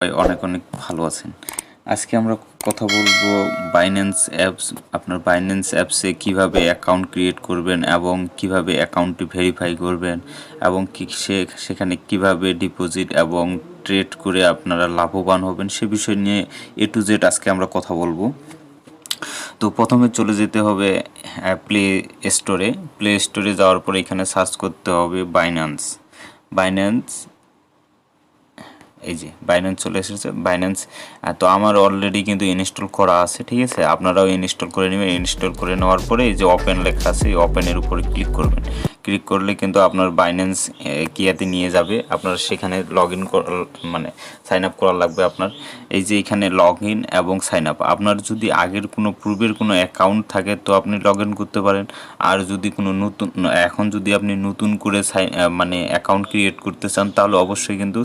অনেক অনেক ভালো আছেন। আজকে আমরা কথা বলবো বাইন্যান্স অ্যাপস। আপনার বাইন্যান্স অ্যাপসে কিভাবে অ্যাকাউন্ট ক্রিয়েট করবেন এবং কিভাবে অ্যাকাউন্টটি ভেরিফাই করবেন এবং সেখানে কিভাবে ডিপোজিট এবং ট্রেড করে আপনারা লাভবান হবেন সে বিষয় নিয়ে A to Z আজকে আমরা কথা বলবো। তো প্রথমে চলে যেতে হবে প্লে স্টোরে যাওয়ার পরে এখানে সার্চ করতে হবে বাইন্যান্স। এই যে বাইন্যান্স চলে এসেছে বাইন্যান্স। তো আমার অলরেডি কিন্তু ইনস্টল করা আছে, ঠিক আছে, আপনারাও ইনস্টল করে নেবেন। ইনস্টল করে নেওয়ার পরে এই যে ওপেন লেখা আছে এই ওপেনের উপরে ক্লিক করবেন। ক্লিক করলে কিন্তু আপনার বাইন্যান্স কিয়াতে নিয়ে যাবে। আপনার সেখানে লগ ইন মানে সাইন আপ করা লাগবে আপনার। এই যে এখানে লগ ইন এবং সাইন আপ, আপনার যদি আগের কোনো পূর্বের কোনো অ্যাকাউন্ট থাকে তো আপনি লগ ইন করতে পারেন। আর যদি কোনো নতুন এখন যদি আপনি নতুন করে মানে অ্যাকাউন্ট ক্রিয়েট করতে চান তাহলে অবশ্যই কিন্তু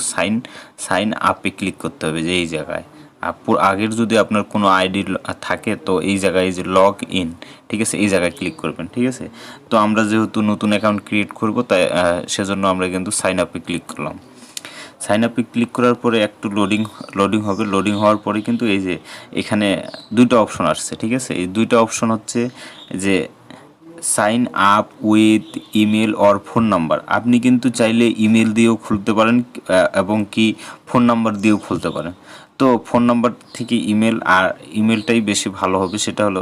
সাইন আপে ক্লিক করতে হবে যে এই জায়গায়। আগের যদি আপনার কোনো আইডি থাকে তো এই জায়গায় যে লগ ইন, ঠিক আছে, এই জায়গায় ক্লিক করবেন, ঠিক আছে। তো আমরা যেহেতু নতুন অ্যাকাউন্ট ক্রিয়েট করব তাই সেজন্য আমরা কিন্তু সাইন আপে ক্লিক করলাম। সাইন আপে ক্লিক করার পরে একটু লোডিং হবে। লোডিং হওয়ার পরে কিন্তু এই যে এখানে দুইটা অপশন আসছে, ঠিক আছে। এই দুইটা অপশন হচ্ছে যে sign up with email or phone number. আপনি কিন্তু চাইলে ইমেল দিয়েও খুলতে পারেন এবং কি ফোন নাম্বার দিয়েও খুলতে পারেন। তো ফোন নাম্বার থেকে ইমেলটাই বেশি ভালো হবে। সেটা হলো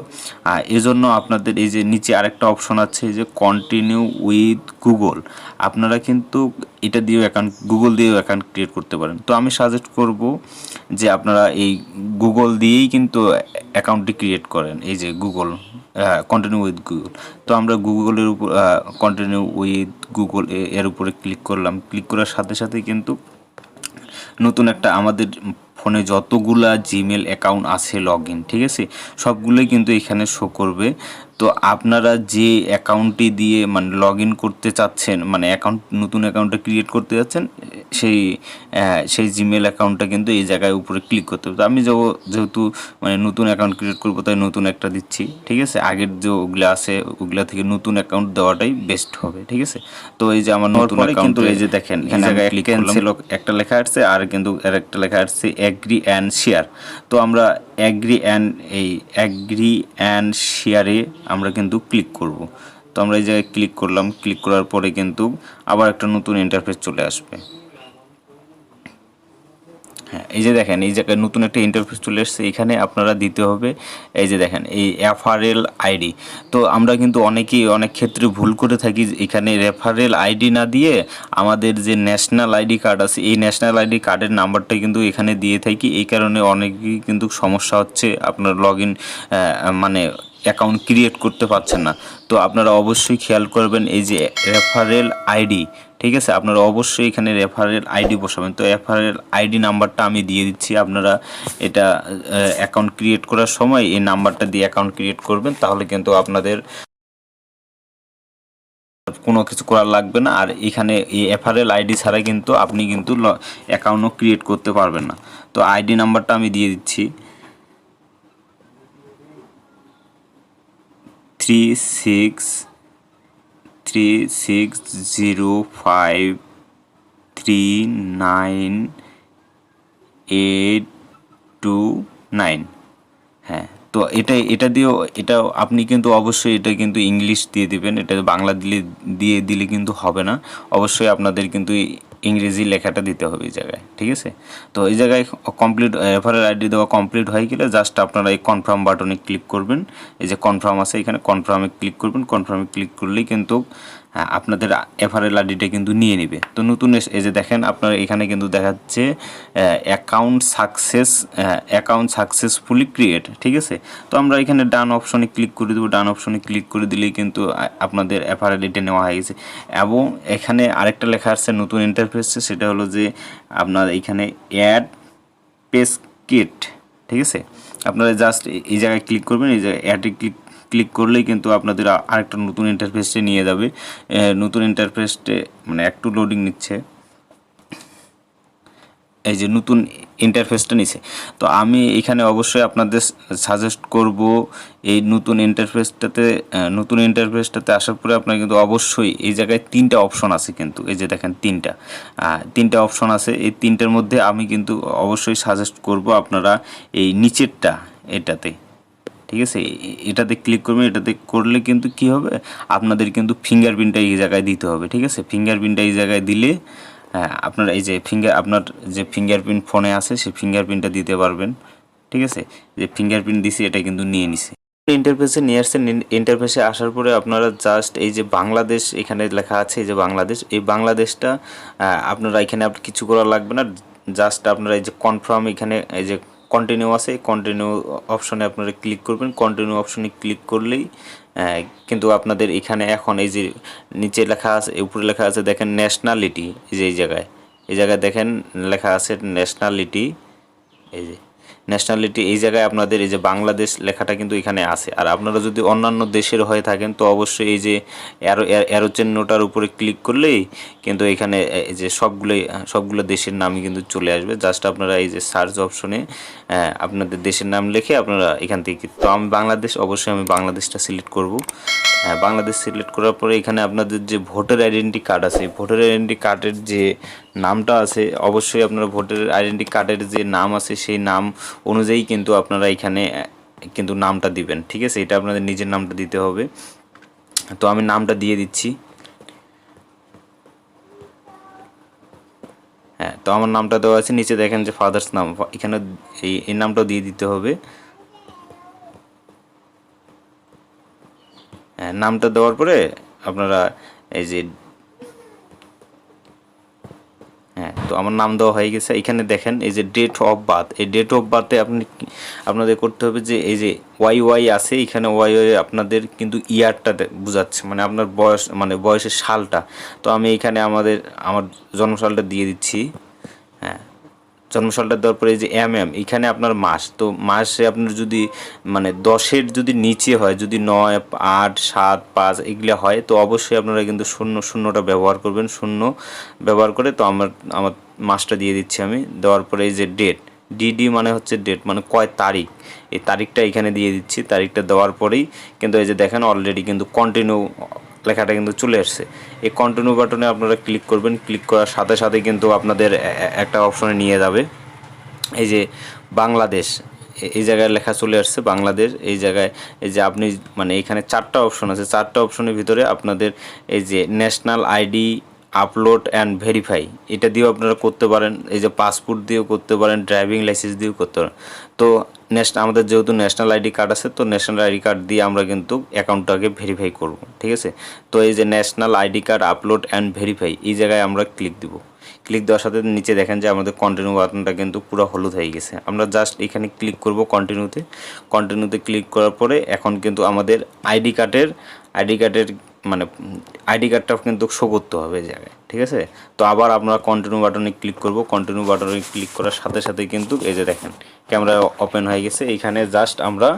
এজন্য আপনাদের এই যে নিচে আরেকটা অপশন আছে যে কন্টিনিউ উইথ গুগল। আপনারা কিন্তু এটা দিয়েও গুগল দিয়েও অ্যাকাউন্ট ক্রিয়েট করতে পারেন। তো আমি সাজেস্ট করব যে আপনারা এই গুগল দিয়েই কিন্তু অ্যাকাউন্টটি ক্রিয়েট করেন। এই যে গুগল, কন্টিনিউ উইথ গুগল। তো আমরা গুগলের উপর কন্টিনিউ উইথ গুগল এর উপরে ক্লিক করলাম। ক্লিক করার সাথে সাথে কিন্তু নতুন একটা আমাদের ফোনে যতগুলা জিমেল অ্যাকাউন্ট আছে লগ ইন, ঠিক আছে, সবগুলোই কিন্তু এখানে শো করবে। তো আপনারা যে অ্যাকাউন্টটি দিয়ে মানে লগ ইন করতে চাচ্ছেন, মানে নতুন অ্যাকাউন্টটা ক্রিয়েট করতে যাচ্ছেন, সেই জিমেল অ্যাকাউন্টটা কিন্তু এই জায়গায় উপরে ক্লিক করতে হবে। তো আমি যেহেতু মানে নতুন অ্যাকাউন্ট ক্রিয়েট করবো তাই নতুন একটা দিচ্ছি, ঠিক আছে। আগের যে ওগুলো আছে ওগুলা থেকে নতুন অ্যাকাউন্ট দেওয়াটাই বেস্ট হবে, ঠিক আছে। তো এই যে আমার নতুন অ্যাকাউন্ট, এই যে দেখেন এই জায়গায় ক্যান্সেল একটা লেখা আসছে আর কিন্তু একটা লেখা আসছে এগ্রি অ্যান্ড শেয়ার। তো আমরা এগ্রি অ্যান্ড শেয়ারে আমরা কিন্তু ক্লিক করব। তো আমরা এই জায়গায় ক্লিক করলাম। ক্লিক করার পরে কিন্তু আবার একটা নতুন ইন্টারফেস চলে আসবে। হ্যাঁ, এই যে দেখেন এই জায়গায় নতুন একটা ইন্টারফেস চলে এসেছে। এখানে আপনারা দিতে হবে এই যে দেখেন এই রেফারেল আইডি। তো আমরা কিন্তু অনেকেই অনেক ক্ষেত্রে ভুল করে থাকি, এখানে রেফারেল আইডি না দিয়ে আমাদের যে ন্যাশনাল আইডি কার্ড আছে এই ন্যাশনাল আইডি কার্ডের নাম্বারটা কিন্তু এখানে দিয়ে থাকি। এই কারণে অনেকেই কিন্তু সমস্যা হচ্ছে, আপনার লগ ইন মানে অ্যাকাউন্ট ক্রিয়েট করতে পারছেন না। তো আপনারা অবশ্যই খেয়াল করবেন এই যে রেফারেল আইডি, ঠিক আছে, আপনারা অবশ্যই এখানে রেফারেল আইডি বসাবেন। তো রেফারেল আইডি নাম্বারটা আমি দিয়ে দিচ্ছি, আপনারা এটা অ্যাকাউন্ট ক্রিয়েট করার সময় এই নাম্বারটা দিয়ে অ্যাকাউন্ট ক্রিয়েট করবেন, তাহলে কিন্তু আপনাদের কোনো কিছু করার লাগবে না। আর এখানে এই রেফারেল আইডি ছাড়া কিন্তু আপনি কিন্তু অ্যাকাউন্টও ক্রিয়েট করতে পারবেন না। তো আইডি নাম্বারটা আমি দিয়ে দিচ্ছি 3603653989। হ্যাঁ, তো এটা দিয়েও এটাও আপনি কিন্তু অবশ্যই এটা কিন্তু ইংলিশ দিয়ে দিবেন। এটা বাংলা দিলে কিন্তু হবে না। অবশ্যই আপনাদের কিন্তু ইংরেজি লেখাটা দিতে হবে এই জায়গায়, ঠিক আছে। তো এই জায়গায় কমপ্লিট রেফারেল আইডি দেওয়া কমপ্লিট হয়ে গেলে জাস্ট আপনারা এই কনফার্ম বাটনে ক্লিক করবেন। এই যে কনফার্ম আছে এখানে কনফার্মে ক্লিক করবেন। কনফার্মে ক্লিক করলেই কিন্তু আপনাদের রেফারেল আইডিটা কিন্তু নিয়ে নেবে। তো নতুন এই যে দেখেন আপনার এখানে কিন্তু দেখাচ্ছে অ্যাকাউন্ট সাকসেসফুলি ক্রিয়েট, ঠিক আছে। তো আমরা এখানে ডান অপশনে ক্লিক করে দেবো। ডান অপশনে ক্লিক করে দিলেই কিন্তু আপনাদের রেফারেল আইডি নেওয়া হয়ে গেছে। এবং এখানে আরেকটা লেখা আসছে নতুন ইন্টারফেসে, সেটা হলো যে আপনার এখানে অ্যাড পেজ কিট, ঠিক আছে। আপনারা জাস্ট এই জায়গায় ক্লিক করবেন। এই জায়গায় অ্যাডে ক্লিক করলেই কিন্তু আপনাদের আরেকটা নতুন ইন্টারফেসে নিয়ে যাবে। নতুন ইন্টারফেসে মানে একটু লোডিং নিচ্ছে। এই যে নতুন ইন্টারফেসটা নিছে। তো আমি এখানে অবশ্যই আপনাদের সাজেস্ট করব এই নতুন ইন্টারফেসটাতে আসার পরে আপনার কিন্তু অবশ্যই এই জায়গায় 3টা অপশন আছে, কিন্তু এই যে দেখেন 3টা অপশন আছে। এই 3টার মধ্যে আমি কিন্তু অবশ্যই সাজেস্ট করব আপনারা এই নিচেরটা, এটাতে, ঠিক আছে, এটাতে ক্লিক করবেন। এটাতে করলে কিন্তু কি হবে, আপনাদের কিন্তু ফিঙ্গারপ্রিন্টটা এই জায়গায় দিতে হবে, ঠিক আছে। ফিঙ্গারপ্রিন্টটা এই জায়গায় দিলে আপনারা এই যে আপনার যে ফিঙ্গারপ্রিন্ট ফোনে আছে সেই ফিঙ্গারপ্রিন্টটা দিতে পারবেন, ঠিক আছে। যে ফিঙ্গারপ্রিন্ট দিছি এটা কিন্তু নিয়ে নিছে। ইন্টারফেসে নিয়ে আসছেন। ইন্টারফেসে আসার পরে আপনারা জাস্ট এই যে বাংলাদেশ এখানে লেখা আছে, এই যে বাংলাদেশ, এই বাংলাদেশটা আপনারা এখানে কিছু করা লাগবে না। জাস্ট আপনারা এই যে কনফার্ম, এখানে এই যে কন্টিনিউ আছে, কন্টিনিউ অপশনে আপনারা ক্লিক করবেন। কন্টিনিউ অপশনে ক্লিক করলেই কিন্তু আপনাদের এখানে এখন এই যে নিচে লেখা আছে, উপরে লেখা আছে দেখেন ন্যাশনালিটি, এই জায়গায় দেখেন লেখা আছে ন্যাশনালিটি, এই যে ন্যাশনালিটি, এই জায়গায় আপনাদের এই যে বাংলাদেশ লেখাটা কিন্তু এখানে আছে। আর আপনারা যদি অন্যান্য দেশের হয়ে থাকেন তো অবশ্যই এই যে অ্যারো চিহ্নটার উপরে ক্লিক করলেই কিন্তু এখানে এই যে সবগুলো দেশের নামই কিন্তু চলে আসবে। জাস্ট আপনারা এই যে সার্চ অপশনে আপনাদের দেশের নাম লিখে আপনারা এখান থেকে, তো আমি অবশ্যই আমি বাংলাদেশটা সিলেক্ট করব। বাংলাদেশ সিলেক্ট করার পরে এখানে আপনাদের যে ভোটার আইডেন্টি কার্ড আছে, ভোটার আইডেন্টি কার্ডের যে নামটা আছে, অবশ্যই আপনারা ভোটার আইডেন্টি কার্ডের যে নাম আছে সেই নাম অনুযায়ী কিন্তু আপনারা এখানে কিন্তু নামটা দিবেন, ঠিক আছে। এটা আপনাদের নিজের নামটা দিতে হবে। তো আমি নামটা দিয়ে দিচ্ছি। তো আমার নামটা দেওয়া আছে, নিচে দেখেন যে ফাদার্স নাম, এখানে এই নামটাও দিয়ে দিতে হবে। নামটা দেওয়ার পরে আপনারা এই যে তো আমার নাম দেওয়া হয়ে গেছে। এখানে দেখেন এই যে ডেট অফ বার্থ, এই ডেট অফ বার্থে আপনাদের করতে হবে যে এই যে ওয়াই আছে, এখানে ওয়াই আপনাদের কিন্তু ইয়ারটা বোঝাচ্ছে, মানে আপনার বয়স, মানে বয়সের সালটা। তো আমি এখানে আমার জন্মসালটা দিয়ে দিচ্ছি। জন্মসালটা দেওয়ার পরে এই যে এখানে আপনার মাস, তো মাসে আপনার যদি মানে 10-এর যদি নিচে হয়, যদি 9, 8, 7, 5 এগুলো হয় তো অবশ্যই আপনারা কিন্তু শূন্যটা ব্যবহার করবেন। শূন্য ব্যবহার করে তো আমার মাসটা দিয়ে দিচ্ছি আমি। দেওয়ার পরে এই যে ডেট, ডিডি মানে হচ্ছে ডেট, মানে কয় তারিখ, এই তারিখটা এখানে দিয়ে দিচ্ছি। তারিখটা দেওয়ার পরেই কিন্তু এই যে দেখেন অলরেডি কিন্তু কন্টিনিউ লেখাটা কিন্তু চলে আসছে। এই কন্টিনিউ বাটনে আপনারা ক্লিক করবেন। ক্লিক করার সাথে সাথে কিন্তু আপনাদের একটা অপশনে নিয়ে যাবে, এই যে বাংলাদেশ, এই জায়গায় লেখা চলে আসছে বাংলাদেশ। এই জায়গায় এই যে আপনি মানে এখানে 4টা অপশন আছে, 4টা অপশনের ভিতরে আপনাদের এই যে national ID upload and verify, এটা দিয়েও আপনারা করতে পারেন। এই যে পাসপোর্ট দিয়েও করতে পারেন, ড্রাইভিং লাইসেন্স দিয়েও করতে পারেন। তো আমাদের যেহেতু ন্যাশনাল আইডি কার্ড আছে, তো ন্যাশনাল আইডি কার্ড দিয়ে আমরা কিন্তু অ্যাকাউন্টটাকে ভেরিফাই করব, ঠিক আছে। তো এই যে national ID card upload and verify, এই জায়গায় আমরা ক্লিক দিব। ক্লিক দেওয়ার সাথে নিচে দেখেন যে আমাদের কন্টিনিউ বাটনটা কিন্তু পুরো হলুদ হয়ে গেছে। আমরা জাস্ট এখানে ক্লিক করব কন্টিনিউতে ক্লিক করার পরে এখন কিন্তু আমাদের আইডি কার্ডের মানে আইডি কার্ডটা কিন্তু শো করতে হবে এই জায়গায়, ঠিক আছে। তো আবার আমরা কন্টিনিউ বাটনে ক্লিক করব। কন্টিনিউ বাটনে ক্লিক করার সাথে সাথে কিন্তু এই যে দেখেন ক্যামেরা ওপেন হয়ে গেছে। এইখানে জাস্ট আমরা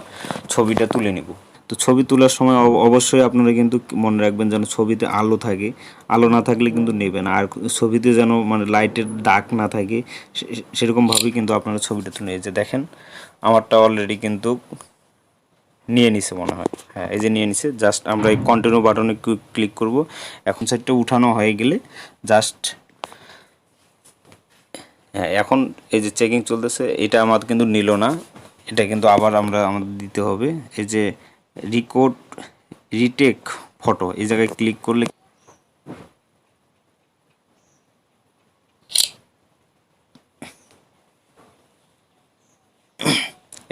ছবিটা তুলে নিব। তো ছবি তোলার সময় অবশ্যই আপনারা কিন্তু মনে রাখবেন যেন ছবিতে আলো থাকে, আলো না থাকলে কিন্তু নেবেন। আর ছবিতে যেন মানে লাইটের দাগ না থাকে, সেরকমভাবেই কিন্তু আপনারা ছবিটা তুলে, এই যে দেখেন আমারটা অলরেডি কিন্তু নিয়ে নিছে মনে হয়, এই যে নিয়ে নিছে। জাস্ট আমরা এই কন্টিনিউ বাটনে ক্লিক করব। এখন সাইডটা উঠানো হয়ে গেলে জাস্ট এখন এই যে চেকিং চলতেছে, এটা আমার কিন্তু নিল না, এটা কিন্তু আবার আমাদের দিতে হবে। এই যে রিটেক ফটো, এই জায়গায় ক্লিক করলে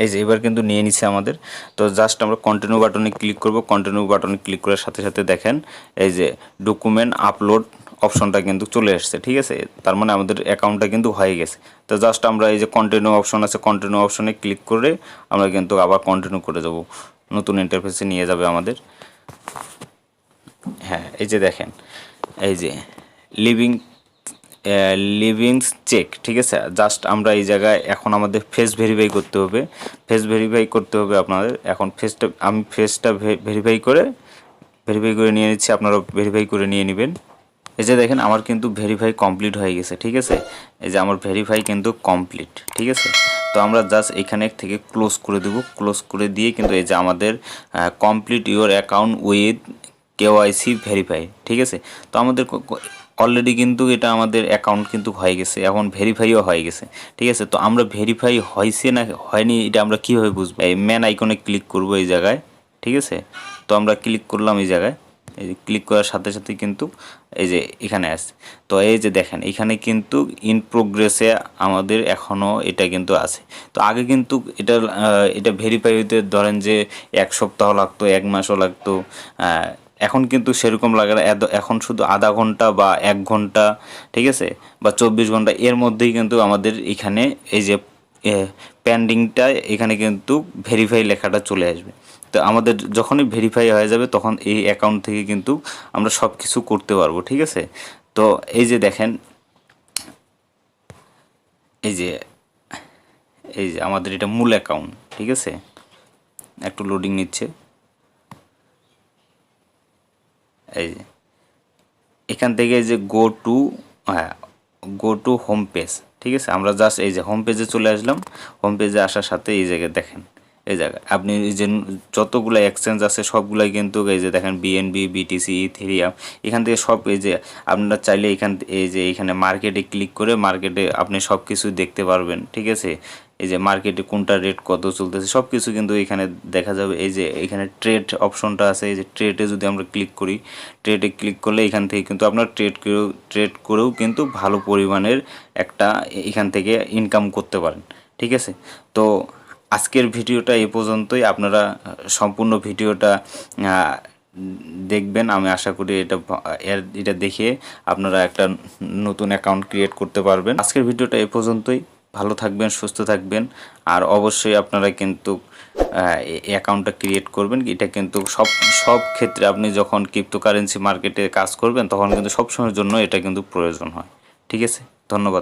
এই যে এবার কিন্তু নিয়ে নিচ্ছে আমাদের। তো জাস্ট আমরা কন্টিনিউ বাটনে ক্লিক করব। কন্টিনিউ বাটনে ক্লিক করার সাথে সাথে দেখেন এই যে ডকুমেন্ট আপলোড অপশনটা কিন্তু চলে আসছে, ঠিক আছে। তার মানে আমাদের অ্যাকাউন্টটা কিন্তু হয়ে গেছে। তো জাস্ট আমরা এই যে কন্টিনিউ অপশন আছে, কন্টিনিউ অপশনে ক্লিক করে আমরা কিন্তু আবার কন্টিনিউ করে যাব, নতুন ইন্টারফেসে নিয়ে যাবে আমাদের। এই যে দেখেন এই যে লিভিংস চেক, ঠিক আছে। জাস্ট আমরা এই জায়গায় এখন আমাদের ফেস ভেরিফাই করতে হবে। আপনাদের এখন ফেসটা ভেরিফাই করে নিয়ে নিচ্ছি, আপনারা ভেরিফাই করে নিয়ে নেবেন। এই যে দেখেন আমার কিন্তু ভেরিফাই কমপ্লিট হয়ে গেছে, ঠিক আছে। এই যে আমার ভেরিফাই কিন্তু কমপ্লিট, ঠিক আছে। তো আমরা জাস্ট এখানে থেকে ক্লোজ করে দেব। ক্লোজ করে দিয়ে কিন্তু এই যে আমাদের complete your account with KYC verify, ঠিক আছে। তো আমাদের অলরেডি কিন্তু এটা আমাদের অ্যাকাউন্ট কিন্তু হয়ে গেছে, এখন ভেরিফাইও হয়ে গেছে, ঠিক আছে। তো আমরা ভেরিফাই হয়েছে না হয়নি এটা আমরা কীভাবে বুঝবো? এই ম্যান আইকনে ক্লিক করব এই জায়গায়, ঠিক আছে। তো আমরা ক্লিক করলাম এই জায়গায়, এই যে ক্লিক করার সাথে সাথে কিন্তু এই যে এখানে আসছে। তো এই যে দেখেন এখানে কিন্তু ইন প্রোগ্রেসে আমাদের এখনও এটা কিন্তু আছে। তো আগে কিন্তু এটা ভেরিফাই হইতে ধরেন যে 1 সপ্তাহ লাগতো, 1 মাসও লাগতো। এখন কিন্তু সেরকম লাগে না, এখন শুধু আধা ঘন্টা বা 1 ঘন্টা, ঠিক আছে, বা 24 ঘন্টা এর মধ্যেই কিন্তু আমাদের এখানে এই যে পেন্ডিংটা এখানে কিন্তু ভেরিফাই লেখাটা চলে আসবে। তো আমাদের যখনই ভেরিফাই হয়ে যাবে তখন এই অ্যাকাউন্ট থেকে কিন্তু আমরা সব কিছু করতে পারবো, ঠিক আছে। তো এই যে দেখেন এই যে আমাদের এটা মূল অ্যাকাউন্ট, ঠিক আছে। একটু লোডিং নিচ্ছে। এই যে এখান থেকে এই যে গো টু হোম পেজ, ঠিক আছে। আমরা জাস্ট এই যে হোম পেজে চলে আসলাম। হোম পেজে আসার সাথে এই জায়গায় দেখেন, এই জায়গায় আপনি এই যে যতগুলো এক্সচেঞ্জ আছে সবগুলাই কিন্তু এই যে দেখেন বিএনবি, বিটিসি, ইথেরিয়াম, এখান থেকে সব এই যে আপনারা চাইলে এই যে এখানে মার্কেটে ক্লিক করে মার্কেটে আপনি সব কিছু দেখতে পারবেন, ঠিক আছে। এই যে মার্কেটে কোনটা রেট কত চলতেছে সব কিছু কিন্তু এখানে দেখা যাবে। এই যে এখানে ট্রেড অপশনটা আছে, এই যে ট্রেডে যদি আমরা ক্লিক করি, ট্রেডে ক্লিক করলে এখান থেকে কিন্তু আপনার ট্রেড করেও কিন্তু ভালো পরিমাণের একটা এখান থেকে ইনকাম করতে পারেন, ঠিক আছে। তো আজকের ভিডিওটা এ পর্যন্তই। আপনারা সম্পূর্ণ ভিডিওটা দেখবেন, আমি আশা করি এটা দেখে আপনারা একটা নতুন অ্যাকাউন্ট ক্রিয়েট করতে পারবেন। আজকের ভিডিওটা এ পর্যন্তই। ভালো থাকবেন, সুস্থ থাকবেন, আর অবশ্যই আপনারা কিন্তু অ্যাকাউন্টটা ক্রিয়েট করবেন। এটা কিন্তু সব ক্ষেত্রে আপনি যখন ক্রিপ্টোকারেন্সি মার্কেটে কাজ করবেন তখন কিন্তু সবসময়ের জন্য এটা কিন্তু প্রয়োজন হয়, ঠিক আছে। ধন্যবাদ।